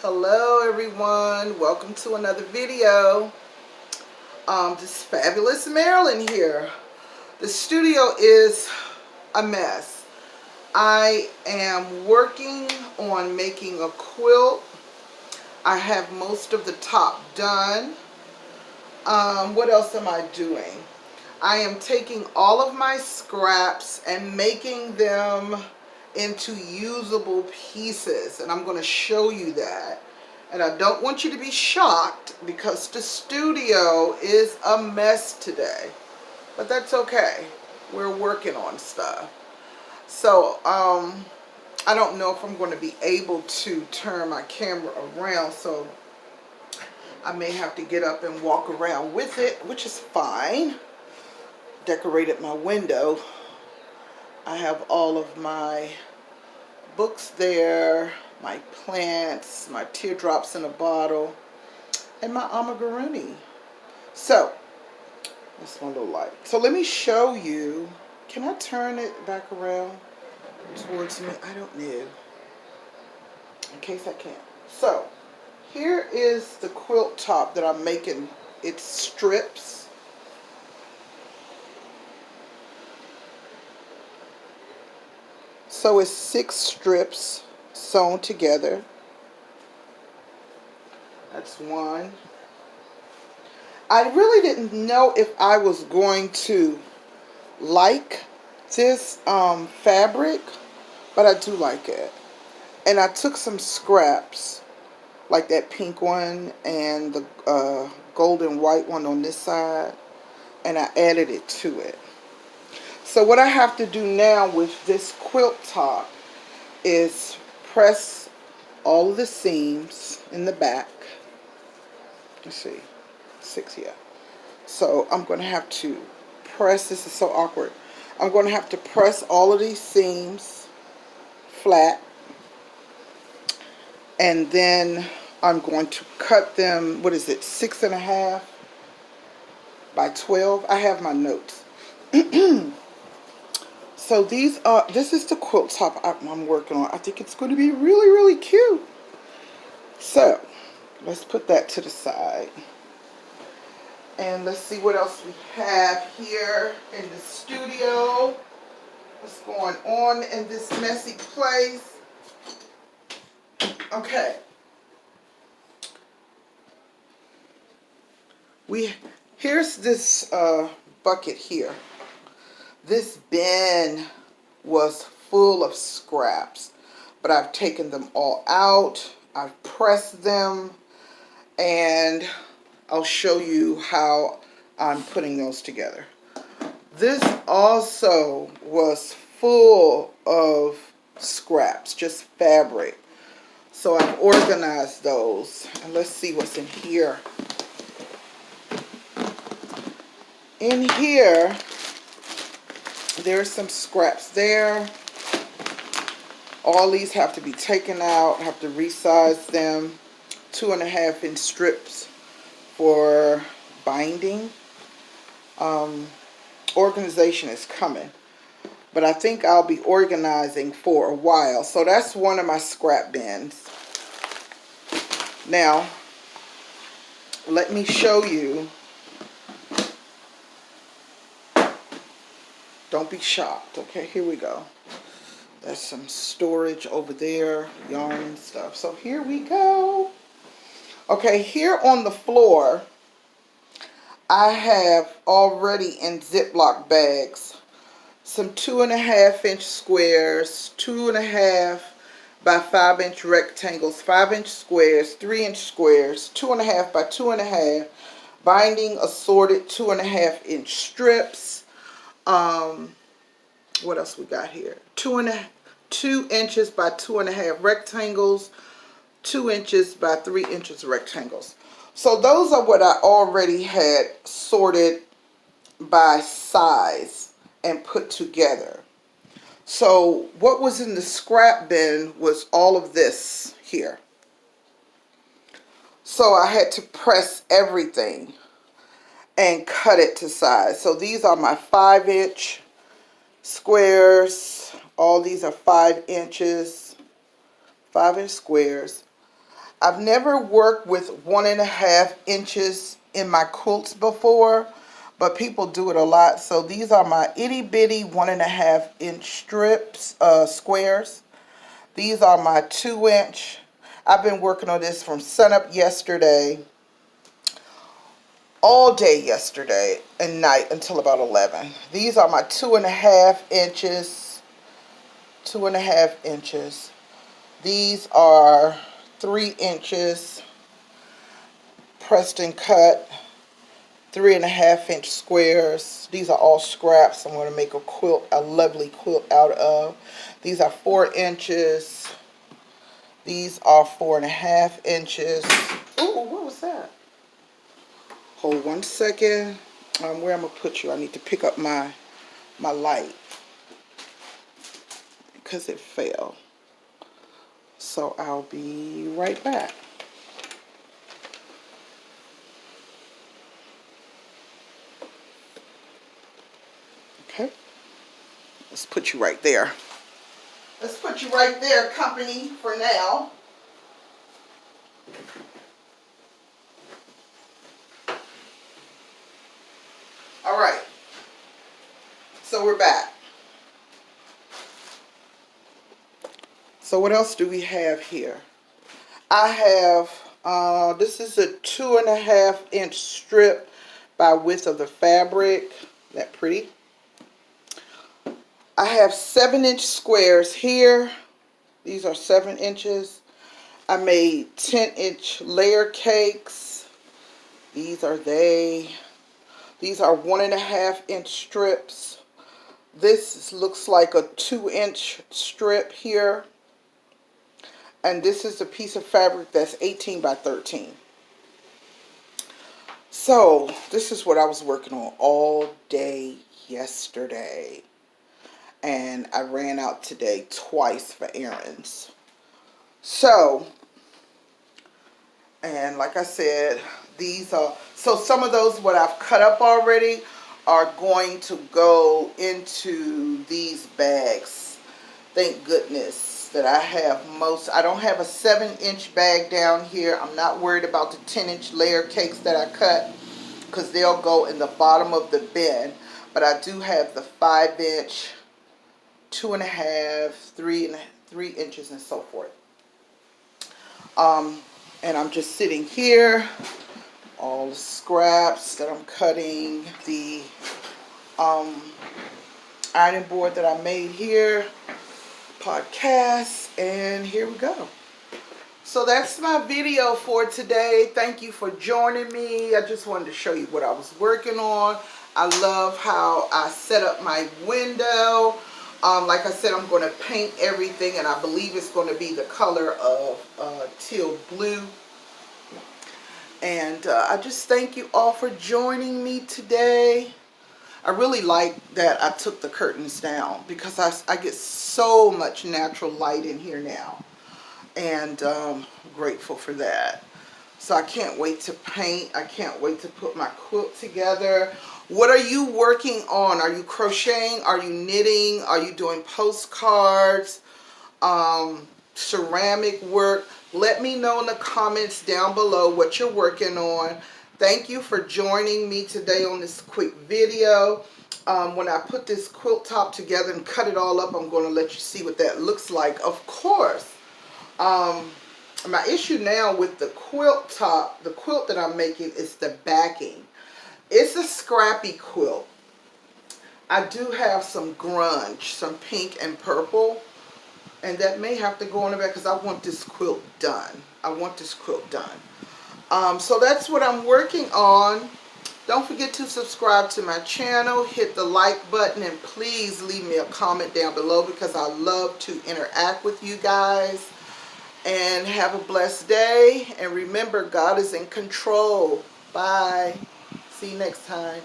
Hello everyone, welcome to another video. This is Fabulous Marilyn here. The studio is a mess. I am working on making a quilt. I have most of the top done. What else am I doing? I am taking all of my scraps and making them into usable pieces, and I'm going to show you that. And I don't want you to be shocked because the studio is a mess today, but that's okay. We're working on stuff. So I don't know if I'm going to be able to turn my camera around, so I may have to get up and walk around with it, which is fine. Decorated my window. I have all of my books there, my plants, my teardrops in a bottle, and my amigurumi. So, that's my little light. So let me show you. Can I turn it back around towards me? I don't know. In case I can. So, here is the quilt top that I'm making. It's strips. So it's 6 strips sewn together. That's one. I really didn't know if I was going to like this fabric, but I do like it. And I took some scraps, like that pink one and the golden white one on this side, and I added it to it. So what I have to do now with this quilt top is press all of the seams in the back. Let's see, 6 here. So I'm going to have to press, this is so awkward. I'm going to have to press all of these seams flat, and then I'm going to cut them, what is it, 6.5 by 12. I have my notes. So this is the quilt top I'm working on. I think it's going to be really, really cute. So, let's put that to the side. And let's see what else we have here in the studio. What's going on in this messy place? Okay. Here's this bucket here. This bin was full of scraps, but I've taken them all out. I've pressed them, and I'll show you how I'm putting those together. This also was full of scraps, just fabric. So I've organized those, and let's see what's in here. In here, there's some scraps there. All these have to be taken out. I have to resize them. 2.5-inch strips for binding. Organization is coming, but I think I'll be organizing for a while. So that's one of my scrap bins. Now, let me show you. Don't be shocked. Okay, here we go. There's some storage over there, yarn and stuff. So here we go. Okay, here on the floor, I have already in Ziploc bags some 2.5-inch squares, 2.5 by 5-inch rectangles, 5-inch squares, 3-inch squares, 2.5 by 2.5, binding assorted 2.5-inch strips. What else we got here? 2 inches by 2.5 rectangles, 2 inches by 3 inches rectangles. So those are what I already had sorted by size and put together. So what was in the scrap bin was all of this here. So I had to press everything and cut it to size. So these are my 5-inch squares. All these are 5 inches, 5-inch squares. I've never worked with 1.5 inches in my quilts before, but people do it a lot. So these are my itty bitty 1.5 inch strips, squares. These are my 2 inch. I've been working on this from sunup yesterday, all day yesterday and night until about 11. These are my 2.5 inches. 2.5 inches. These are 3 inches pressed and cut, 3.5 inch squares. These are all scraps I'm going to make a quilt, a lovely quilt out of. These are 4 inches. These are 4.5 inches. Ooh, what was that? Hold 1 second. Where I'm going to put you, I need to pick up my light because it fell. So I'll be right back. Okay. Let's put you right there. Let's put you right there, company, for now. All right. So we're back. So what else do we have here? I have, this is a 2.5 inch strip by width of the fabric. Isn't that pretty? I have 7 inch squares here. These are 7 inches. I made 10 inch layer cakes. These are they. These are 1.5 inch strips. This looks like a 2 inch strip here. And this is a piece of fabric that's 18 by 13. So this is what I was working on all day yesterday. And I ran out today twice for errands. So, and like I said, these are, so some of those what I've cut up already are going to go into these bags. Thank goodness that I have most. I don't have a 7 inch bag down here. I'm not worried about the 10 inch layer cakes that I cut because they'll go in the bottom of the bin. But I do have the 5 inch, 2.5, 3 inches and so forth. And I'm just sitting here, all the scraps that I'm cutting, the ironing board that I made here, podcast, and here we go. So that's my video for today. Thank you for joining me. I just wanted to show you what I was working on. I love how I set up my window. Like I said, I'm going to paint everything, and I believe it's going to be the color of teal blue. And I just thank you all for joining me today. I really like that I took the curtains down because I get so much natural light in here now. And I'm grateful for that. So I can't wait to paint. I can't wait to put my quilt together. What are you working on? Are you crocheting? Are you knitting? Are you doing postcards? Ceramic work? Let me know in the comments down below what you're working on. Thank you for joining me today on this quick video. When I put this quilt top together and cut it all up, I'm going to let you see what that looks like. Of course, my issue now with the quilt top, the quilt that I'm making, is the backing. It's a scrappy quilt. I do have some grunge, some pink and purple, and that may have to go on the back because I want this quilt done. I want this quilt done. So that's what I'm working on. Don't forget to subscribe to my channel, hit the like button, and please leave me a comment down below because I love to interact with you guys. And have a blessed day. And remember, God is in control. Bye. See you next time.